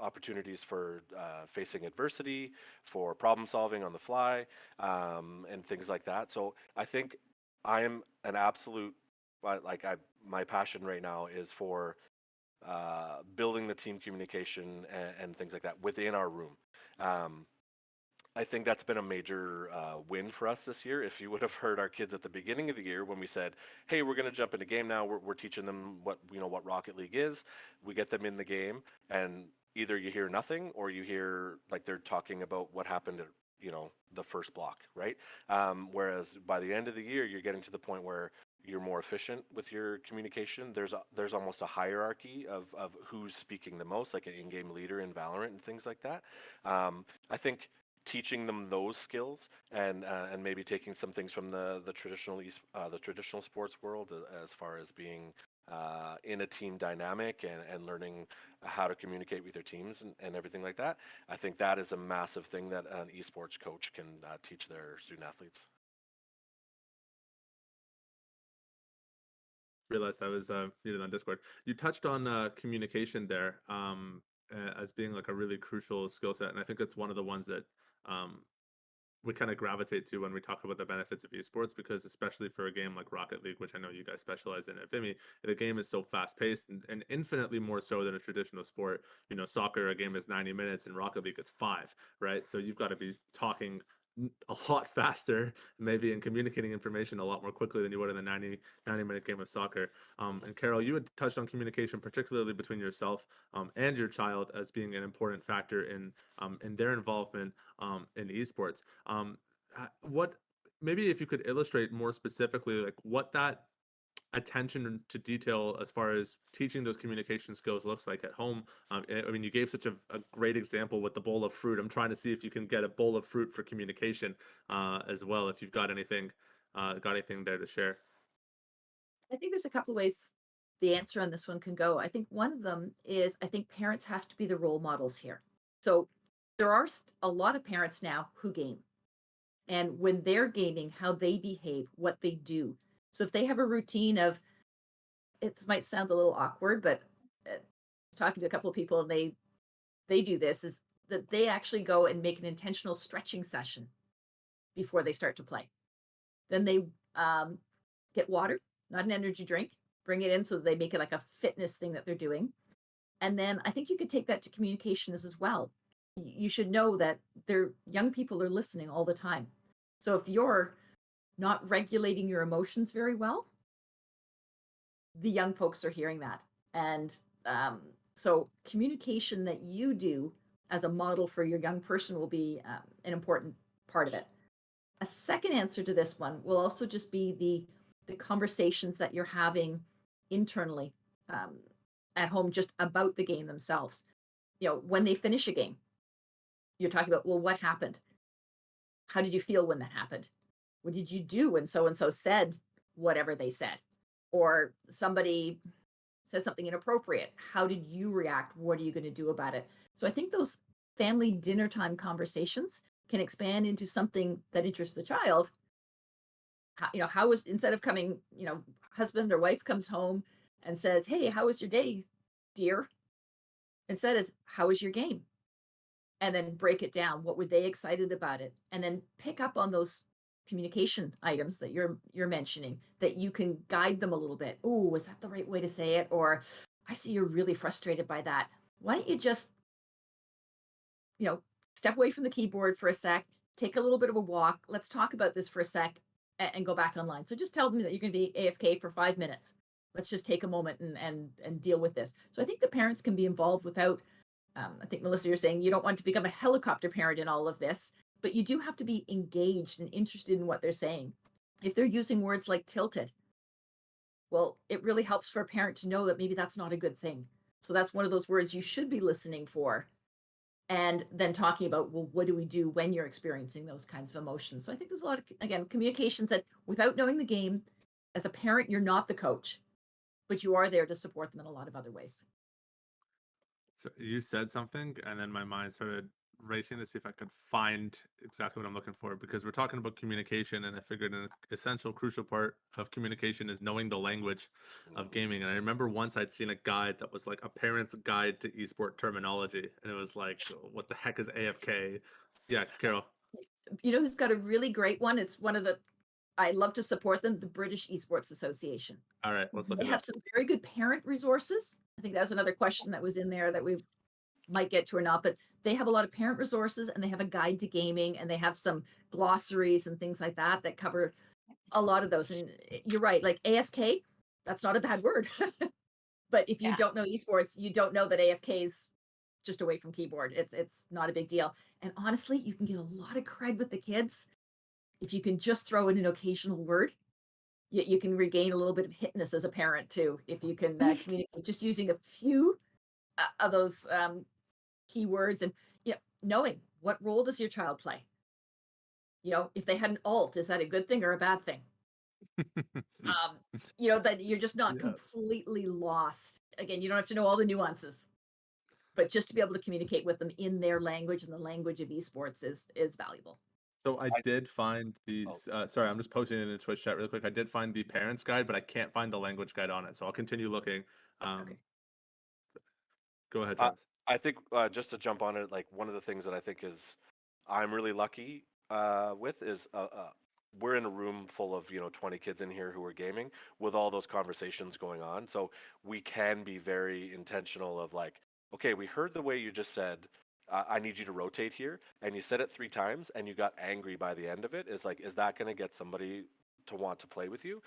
opportunities for facing adversity, for problem solving on the fly, and things like that. So I think I am an absolute, my passion right now is for building the team communication and things like that within our room. Um, I think that's been a major win for us this year. If you would have heard our kids at the beginning of the year when we said, "Hey, we're going to jump into game now. We're teaching them what Rocket League is." We get them in the game, and either you hear nothing or you hear like they're talking about what happened at the first block, right? Whereas by the end of the year, you're getting to the point where you're more efficient with your communication. There's almost a hierarchy of who's speaking the most, like an in-game leader in Valorant and things like that. I think teaching them those skills and maybe taking some things from the traditional sports world as far as being in a team dynamic and learning how to communicate with their teams and everything like that. I think that is a massive thing that an esports coach can teach their student athletes. Realized I was muted on Discord. You touched on communication there as being like a really crucial skill set, and I think it's one of the ones that um, we kind of gravitate to when we talk about the benefits of esports, because especially for a game like Rocket League, which I know you guys specialize in at Vimy, the game is so fast paced and infinitely more so than a traditional sport. Soccer, a game is 90 minutes, and Rocket League it's 5, right? So you've got to be talking a lot faster, maybe, and communicating information a lot more quickly than you would in the 90-minute game of soccer. And Carol, you had touched on communication, particularly between yourself and your child, as being an important factor in their involvement in esports. What, maybe if you could illustrate more specifically, like what that attention to detail as far as teaching those communication skills looks like at home. I mean, you gave such a great example with the bowl of fruit. I'm trying to see if you can get a bowl of fruit for communication as well, if you've got anything there to share. I think there's a couple of ways the answer on this one can go. I think one of them is I think parents have to be the role models here. So there are a lot of parents now who game. And when they're gaming, how they behave, what they do. So if they have a routine of, it might sound a little awkward, but talking to a couple of people and they do this, is that they actually go and make an intentional stretching session before they start to play. Then they get water, not an energy drink, bring it in so they make it like a fitness thing that they're doing. And then I think you could take that to communication as well. You should know that their young people are listening all the time. So if you're not regulating your emotions very well, the young folks are hearing that. And so communication that you do as a model for your young person will be an important part of it. A second answer to this one will also just be the conversations that you're having internally at home just about the game themselves. When they finish a game, you're talking about, well, what happened? How did you feel when that happened? What did you do when so and so said whatever they said? Or somebody said something inappropriate. How did you react? What are you going to do about it? So I think those family dinner time conversations can expand into something that interests the child. How was, instead of coming, husband or wife comes home and says, "Hey, how was your day, dear?" Instead is, "How was your game?" And then break it down. What were they excited about it? And then pick up on those communication items that you're mentioning, that you can guide them a little bit. Oh, was that the right way to say it? Or I see you're really frustrated by that. Why don't you just, step away from the keyboard for a sec, take a little bit of a walk. Let's talk about this for a sec and go back online. So just tell them that you're going to be AFK for 5 minutes. Let's just take a moment and deal with this. So I think the parents can be involved without, I think, Melissa, you're saying you don't want to become a helicopter parent in all of this, but you do have to be engaged and interested in what they're saying. If they're using words like tilted, well, it really helps for a parent to know that maybe that's not a good thing. So that's one of those words you should be listening for. And then talking about, well, what do we do when you're experiencing those kinds of emotions? So I think there's a lot of, again, communications that without knowing the game, as a parent, you're not the coach, but you are there to support them in a lot of other ways. So you said something, and then my mind started racing to see if I could find exactly what I'm looking for, because we're talking about communication, and I figured an essential, crucial part of communication is knowing the language of gaming. And I remember once I'd seen a guide that was like a parent's guide to esport terminology, and it was like, what the heck is AFK? Yeah, Carol. You know who's got a really great one? It's one of the, I love to support them, the British Esports Association. All right, let's look They at have this. some very good parent resources. I think that was another question that was in there that we might get to or not, but they have a lot of parent resources, and they have a guide to gaming, and they have some glossaries and things like that that cover a lot of those. And you're right, like AFK, that's not a bad word. But if you Yeah. don't know esports, you don't know that AFK is just away from keyboard. It's not a big deal. And honestly, you can get a lot of cred with the kids if you can just throw in an occasional word. You can regain a little bit of hitness as a parent too, if you can communicate just using a few of those keywords, and knowing what role does your child play. If they had an alt, is that a good thing or a bad thing? That you're just not Yes. completely lost. Again, you don't have to know all the nuances, but just to be able to communicate with them in their language and the language of esports is valuable. So I did find these. Sorry, I'm just posting it in the Twitch chat really quick. I did find the parents guide, but I can't find the language guide on it. So I'll continue looking. Okay. Go ahead, Uh, Travis. I think just to jump on it, like one of the things that I think is I'm really lucky with is we're in a room full of 20 kids in here who are gaming with all those conversations going on, so we can be very intentional of like, okay, we heard the way you just said. I need you to rotate here, and you said it 3 times, and you got angry by the end of it. Is like, is that going to get somebody to want to play with you?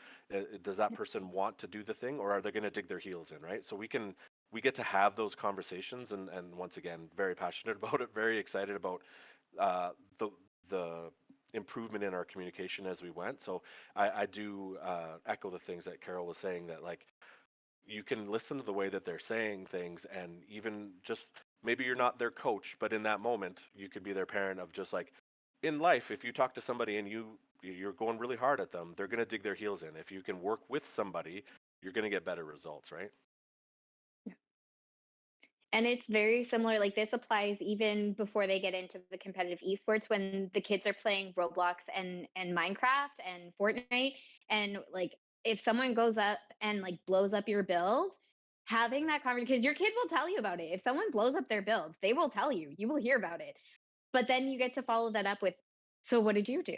Does that person want to do the thing, or are they going to dig their heels in, right? So we get to have those conversations, and once again, very passionate about it, very excited about uh, the the improvement in our communication as we went. So I do echo the things that Carol was saying, that like you can listen to the way that they're saying things, and even just maybe you're not their coach, but in that moment you could be their parent of just like, in life, if you talk to somebody and you're going really hard at them, they're going to dig their heels in. If you can work with somebody, you're going to get better results, right? And it's very similar. Like this applies even before they get into the competitive esports, when the kids are playing Roblox and Minecraft and Fortnite. And like if someone goes up and like blows up your build, having that conversation, because your kid will tell you about it. If someone blows up their build, they will tell you. You will hear about it. But then you get to follow that up with, so what did you do?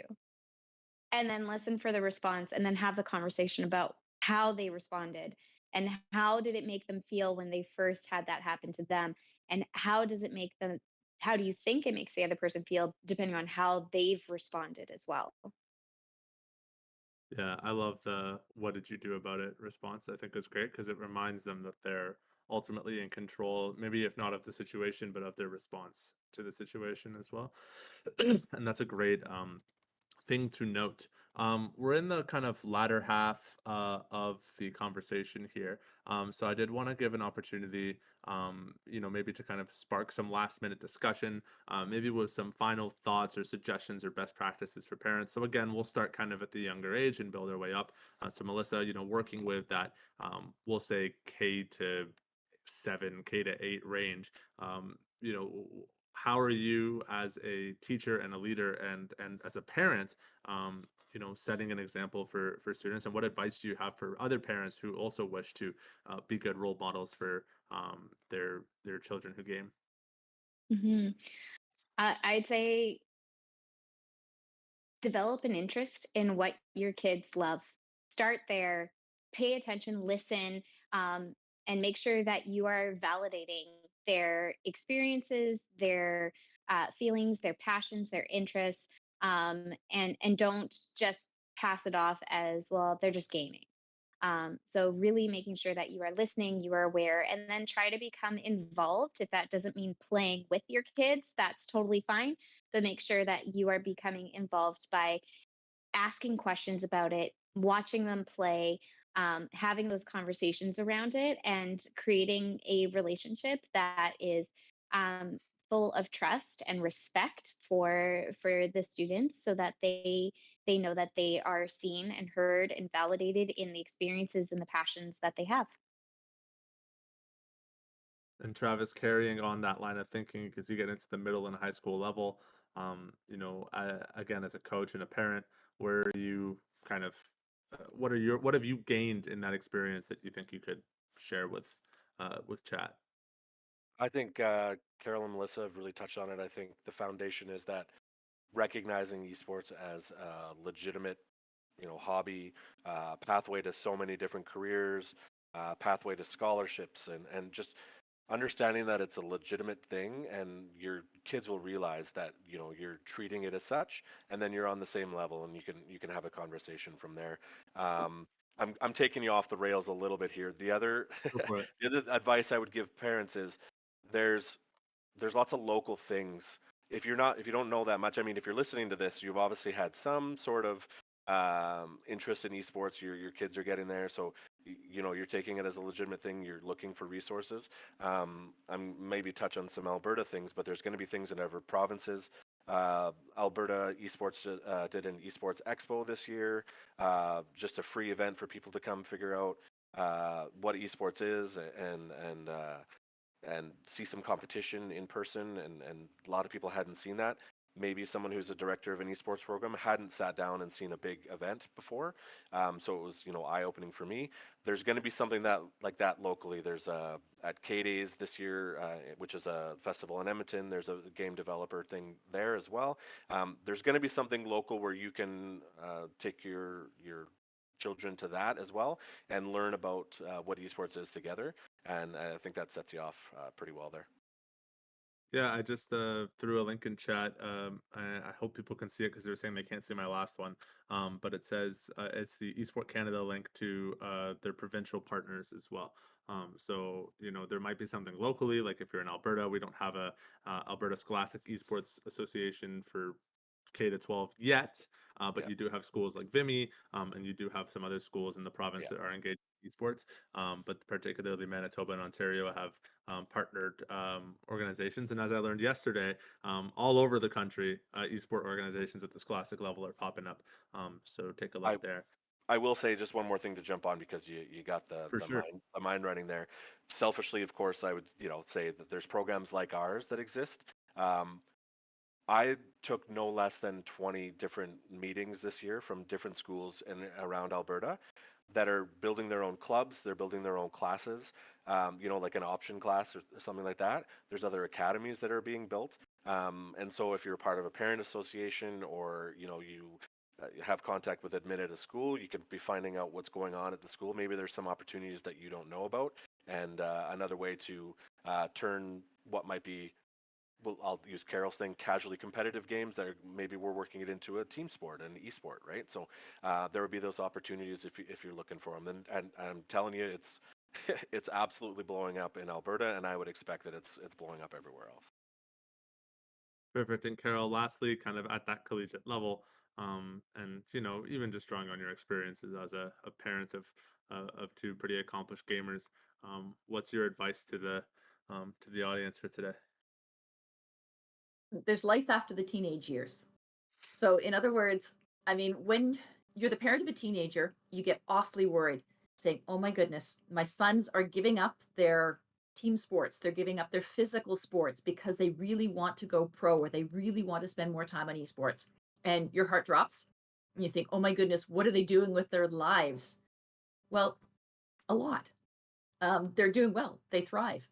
And then listen for the response, and then have the conversation about how they responded, and how did it make them feel when they first had that happen to them, and how do you think it makes the other person feel, depending on how they've responded as well. Yeah, I love the "what did you do about it" response. I think it's great because it reminds them that they're ultimately in control, maybe if not of the situation, but of their response to the situation as well. And that's a great thing to note. We're in the kind of latter half of the conversation here. So I did want to give an opportunity, maybe to kind of spark some last minute discussion, maybe with some final thoughts or suggestions or best practices for parents. So again, we'll start kind of at the younger age and build our way up. So Melissa, working with that, we'll say K to 7, K to 8 range. How are you as a teacher and a leader and as a parent, setting an example for students, and what advice do you have for other parents who also wish to be good role models for their children who game? Hmm. I'd say develop an interest in what your kids love. Start there, pay attention, listen, um, and make sure that you are validating their experiences, their feelings, their passions, their interests. and don't just pass it off as, well, they're just gaming. So really making sure that you are listening, you are aware, and then try to become involved. If that doesn't mean playing with your kids, that's totally fine. But make sure that you are becoming involved by asking questions about it, watching them play, having those conversations around it, and creating a relationship that is um, full of trust and respect for the students, so that they know that they are seen and heard and validated in the experiences and the passions that they have. And Travis, carrying on that line of thinking, because you get into the middle and high school level, again, as a coach and a parent, where are you kind of, what have you gained in that experience that you think you could share with chat? I think Carol and Melissa have really touched on it. I think the foundation is that recognizing esports as a legitimate, hobby, pathway to so many different careers, pathway to scholarships, and just understanding that it's a legitimate thing, and your kids will realize that you're treating it as such, and then you're on the same level, and you can have a conversation from there. I'm taking you off the rails a little bit here. The other Go for it. the other advice I would give parents is there's there's lots of local things. If you don't know that much, I mean, if you're listening to this, you've obviously had some sort of interest in esports. Your kids are getting there, so you're taking it as a legitimate thing. You're looking for resources. I'm maybe touch on some Alberta things, but there's going to be things in other provinces. Alberta Esports did an esports expo this year, just a free event for people to come figure out what esports is, and see some competition in person, and a lot of people hadn't seen that. Maybe someone who's a director of an esports program hadn't sat down and seen a big event before, so it was eye-opening for me. There's going to be something that like that locally. There's at K-Days this year, which is a festival in Edmonton. There's a game developer thing there as well. There's going to be something local where you can take your children to that as well and learn about what esports is together, and I think that sets you off pretty well there. Yeah, I just threw a link in chat. I hope people can see it because they were saying they can't see my last one. But it says it's the Esport Canada link to their provincial partners as well. So there might be something locally, like if you're in Alberta, we don't have a Alberta Scholastic Esports Association for K to 12 yet, but Yeah, you do have schools like Vimy, and you do have some other schools in the province yeah. that are engaged in esports. But particularly Manitoba and Ontario have partnered organizations. And as I learned yesterday, all over the country, esport organizations at the scholastic level are popping up. So take a I look there I will say just one more thing to jump on, because you got the for the sure. mind running there. Selfishly, of course, I would say that there's programs like ours that exist. Um, I took no less than 20 different meetings this year from different schools in around Alberta that are building their own clubs. They're building their own classes, like an option class or something like that. There's other academies that are being built. And so if you're part of a parent association, or, you have contact with admin at a school, you could be finding out what's going on at the school. Maybe there's some opportunities that you don't know about. And another way to turn what might be, well, I'll use Carol's thing, casually competitive games that maybe we're working it into a team sport, an esport, right? So there would be those opportunities if you're looking for them. And I'm telling you, it's it's absolutely blowing up in Alberta, and I would expect that it's blowing up everywhere else. Perfect. And Carol, lastly, kind of at that collegiate level, and even just drawing on your experiences as a parent of two pretty accomplished gamers, what's your advice to the audience for today? There's life after the teenage years. So, in other words, I mean, when you're the parent of a teenager, you get awfully worried, saying, oh my goodness, my sons are giving up their team sports. They're giving up their physical sports because they really want to go pro, or they really want to spend more time on esports. And your heart drops. And you think, oh my goodness, what are they doing with their lives? Well, a lot. They're doing well. They thrive.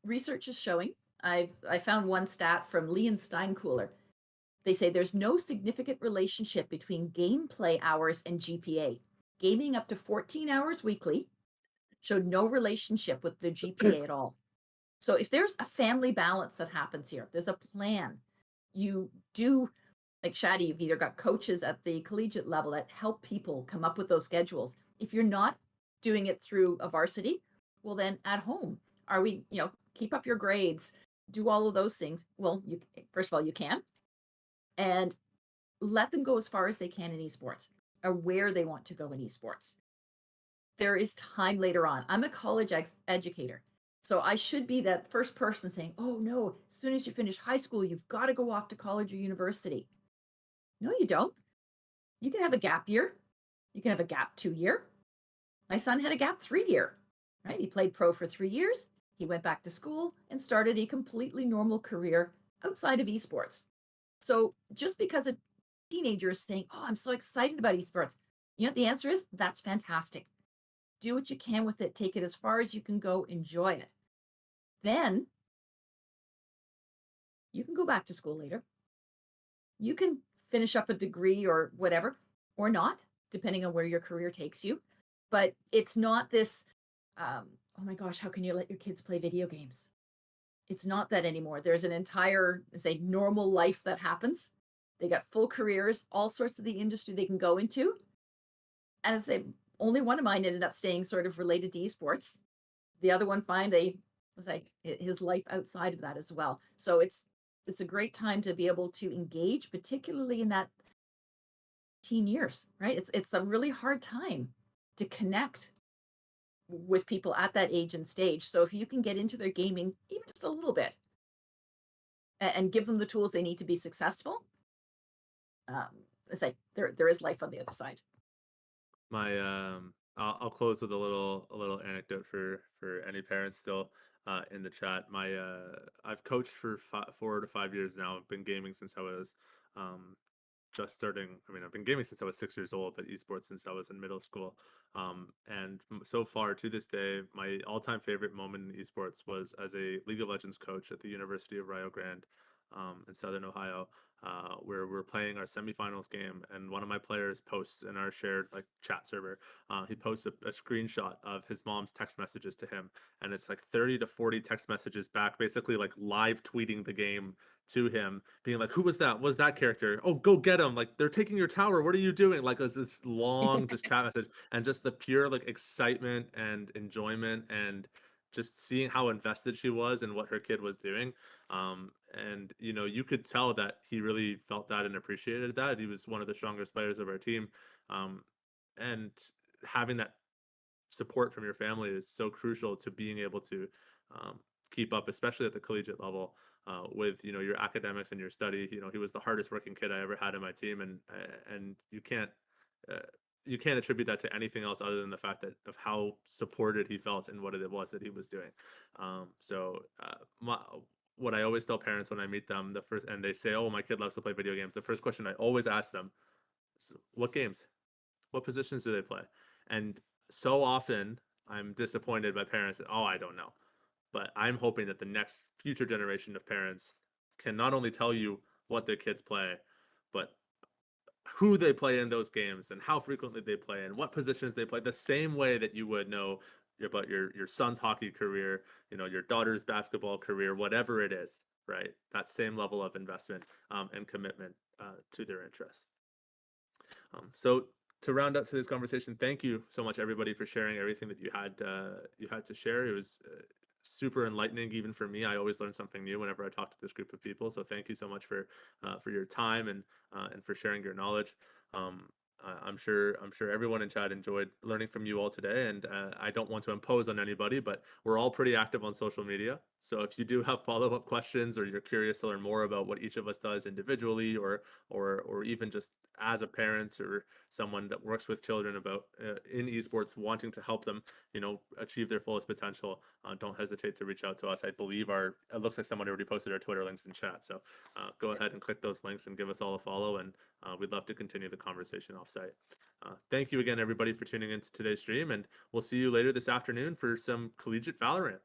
Research is showing. I found one stat from Lee and Steinkühler. They say there's no significant relationship between gameplay hours and GPA. Gaming up to 14 hours weekly showed no relationship with the GPA at all. So if there's a family balance that happens here, there's a plan. You do like Shadi, you've either got coaches at the collegiate level that help people come up with those schedules. If you're not doing it through a varsity, well, then at home, are we, keep up your grades, do all of those things. Well, you first of all, you can, and let them go as far as they can in esports or where they want to go in esports. There is time later on. I'm a college educator. So I should be that first person saying, oh no, as soon as you finish high school, you've got to go off to college or university. No, you don't. You can have a gap year. You can have a gap 2 year. My son had a gap 3 year, right? He played pro for 3 years. He went back to school and started a completely normal career outside of esports. So just because a teenager is saying, oh, I'm so excited about esports, the answer is that's fantastic. Do what you can with it. Take it as far as you can go. Enjoy it. Then you can go back to school later. You can finish up a degree or whatever, or not, depending on where your career takes you. But it's not this, oh my gosh, how can you let your kids play video games? It's not that anymore. There's an entire, say, normal life that happens. They got full careers, all sorts of the industry they can go into. And I say, only one of mine ended up staying sort of related to esports. The other one was like his life outside of that as well. So it's a great time to be able to engage, particularly in that teen years, right? It's a really hard time to connect with people at that age and stage. So if you can get into their gaming even just a little bit and give them the tools they need to be successful, it's like there is life on the other side. My I'll close with a little anecdote for any parents still in the chat. I've coached for 4 to 5 years now. I've been gaming since I was um just starting. I mean, I've been gaming since I was 6 years old, but esports since I was in middle school. And so far to this day, my all-time favorite moment in esports was as a League of Legends coach at the University of Rio Grande in Southern Ohio, where we're playing our semifinals game, and one of my players posts in our shared like chat server. He posts a screenshot of his mom's text messages to him, and it's like 30 to 40 text messages back, basically like live tweeting the game to him, being like, "Who was that? Was that character? Oh, go get him! Like they're taking your tower. What are you doing?" Like it's this long just chat message, and just the pure like excitement and enjoyment, and just seeing how invested she was in what her kid was doing. And you could tell that he really felt that and appreciated that. He was one of the strongest players of our team, and having that support from your family is so crucial to being able to keep up, especially at the collegiate level, with your academics and your study. He was the hardest working kid I ever had in my team, and uh, you can't attribute that to anything else other than the fact that of how supported he felt in what it was that he was doing. What I always tell parents when I meet them, and they say, "Oh, my kid loves to play video games." The first question I always ask them is, "What games? What positions do they play?" And so often I'm disappointed by parents that, "Oh, I don't know." But I'm hoping that the next future generation of parents can not only tell you what their kids play, but who they play in those games and how frequently they play and what positions they play, the same way that you would know about your son's hockey career, your daughter's basketball career, whatever it is, right? That same level of investment and commitment to their interests. So to round up today's conversation, thank you so much, everybody, for sharing everything that you had to share. It was super enlightening, even for me. I always learn something new whenever I talk to this group of people. So thank you so much for your time and for sharing your knowledge. I'm sure everyone in chat enjoyed learning from you all today, and I don't want to impose on anybody, but we're all pretty active on social media. So if you do have follow-up questions, or you're curious to learn more about what each of us does individually, or even just as a parent or someone that works with children about in esports, wanting to help them achieve their fullest potential, don't hesitate to reach out to us. I believe it looks like someone already posted our Twitter links in chat, so go ahead and click those links and give us all a follow, and we'd love to continue the conversation offsite. Thank you again, everybody, for tuning into today's stream, and we'll see you later this afternoon for some collegiate Valorant.